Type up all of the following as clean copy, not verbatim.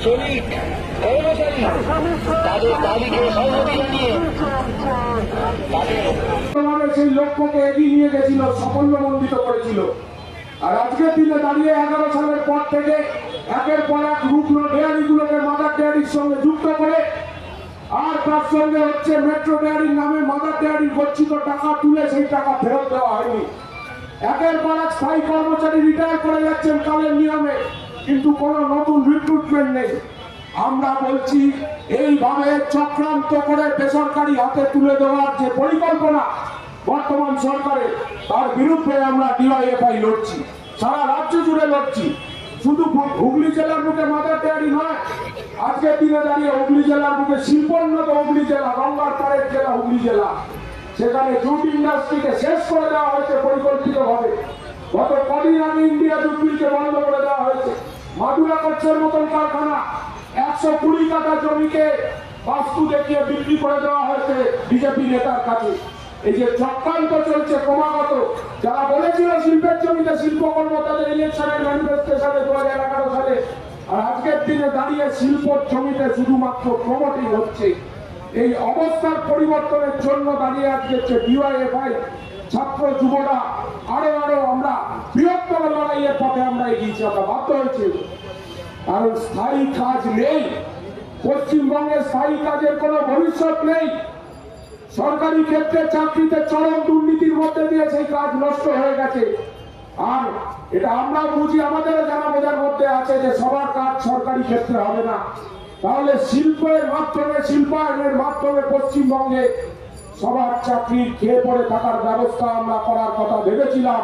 শ্রমিক কর্মচারী তাদের দাবিকে সংহতি জানিয়ে তাদের সেই লক্ষ্যকে এগিয়ে নিয়ে গেছিল, সাফল্যমণ্ডিত করেছিল। আর আজকের দিনে দাঁড়িয়ে 11 সালের পর থেকে একের পর এক রুগ্ন ডেয়ারিগুলোকে মাদার ডেয়ারির সঙ্গে যুক্ত করে, আর তার সঙ্গে হচ্ছে মেট্রো ডেয়ারির নামে মাদার ডেয়ারির গচ্ছিত টাকা তুলে সেই টাকা ফেরত দেওয়া হয়নি। একের পর এক স্থায়ী কর্মচারী রিটায়ার করে যাচ্ছেন কালের নিয়মে, কিন্তু কোনো নতুন রিক্রুটমেন্ট নেই। আমরা বলছি এইভাবে চক্রান্ত করে বেসরকারি হাতে তুলে দেওয়ার যে পরিকল্পনা বর্তমান সরকারের, তার বিরুদ্ধে আমরা ডিওয়াইএফআই লড়ছি, সারা রাজ্য জুড়ে লড়ছি। শুধু হুগলি জেলার বুকে মাদার ডেয়ারি নয়, আজকের দিনে দাঁড়িয়ে হুগলি জেলার বুকে শিল্পোন্নত হুগলি জেলা, গঙ্গার পাড়ের জেলা হুগলি জেলা, সেখানে জুট ইন্ডাস্ট্রিকে শেষ করে দেওয়া হয়েছে পরিকল্পিতভাবে। গত কদিন আগে ইন্ডিয়া জুট মিলকে বন্ধ করে দেওয়া হয়েছে। মাদুরা কচ্ছের মতন কারখানা 120 কাঠা জমিকে বাস্তু দেখিয়ে বিক্রি করে দেওয়া হয়েছে বিজেপি নেতার কাছে। এই যে চক্রান্ত চলছে ক্রমাগত, যারা বলেছিল শিল্পের জমিতে শিল্পকর্ম তাদের ইলেকশনের ম্যানিফেস্টেশনে 2011 সালে, আর আজকের দিনে দাঁড়িয়ে শিল্পর জমিতে শুধুমাত্র প্রমোটিং হচ্ছে। এই অবস্থার পরিবর্তনের জন্য দাঁড়িয়ে আজকে ডিওয়াইএফআই ছাত্র যুবরা আরো আমরা বৃহত্তর লড়াইয়ের পথে আমরা এগিয়েছি, আমরা বাধ্য হয়েছি। কারণ স্থায়ী কাজ নেই, পশ্চিমবঙ্গে স্থায়ী কাজের কোনো ভবিষ্যৎ নেই। সরকারি ক্ষেত্রে চাকরিতে চরম দুর্নীতির মধ্যে দিয়ে সেই কাজ নষ্ট হয়ে গেছে। আর এটা আমরা বুঝি, আমাদের জানা বোঝার মধ্যে আছে যে সবার কাজ সরকারি ক্ষেত্রে হবে না। তাহলে শিল্পের মাধ্যমে, শিল্পায়নের মাধ্যমে পশ্চিমবঙ্গে সবার চাকরি খেয়ে পড়ে থাকার ব্যবস্থা আমরা করার কথা ভেবেছিলাম।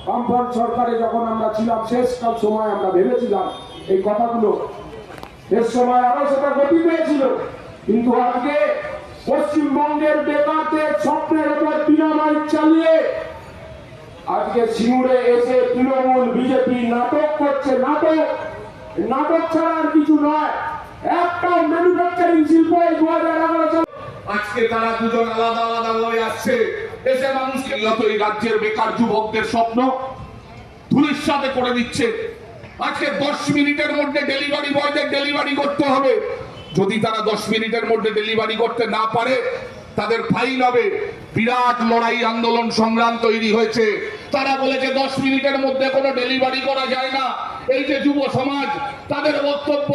বামফ্রন্ট সরকারে যখন আমরা ছিলাম শেষকাল সময় আমরা ভেবেছিলাম এই কথাগুলো, এর সময় আরো সেটা গতি পেয়েছিল। কিন্তু আজকে পশ্চিমবঙ্গের বেকারদের স্বপ্নের উপর ডিনামাইট চালিয়ে আজকে সিঙ্গুরে এসে তৃণমূল বিজেপি নাটক করছে। নাটক ছাড়া আর কিছু নয়। একটা ম্যানুফ্যাকচারিং শিল্প 2011 সালে আজকে তারা দুজন আলাদা আলাদা হয়ে আসছে, এসে মানুষকে এই রাজ্যের বেকার যুবকদের স্বপ্ন ধূলিসাৎ করে দিচ্ছে। আজকে 10 মিনিটের মধ্যে ডেলিভারি বয়দের ডেলিভারি করতে হবে। যদি তারা 10 মিনিটের মধ্যে ডেলিভারি করতে না পারে, তাদের ফাইন হবে। বিরাট লড়াই, আন্দোলন, সংগ্রাম তৈরি হয়েছে। তারা বলেছে 10 মিনিটের মধ্যে কোনো ডেলিভারি করা যায় না। এই যে যুব সমাজ, তাদের বক্তব্য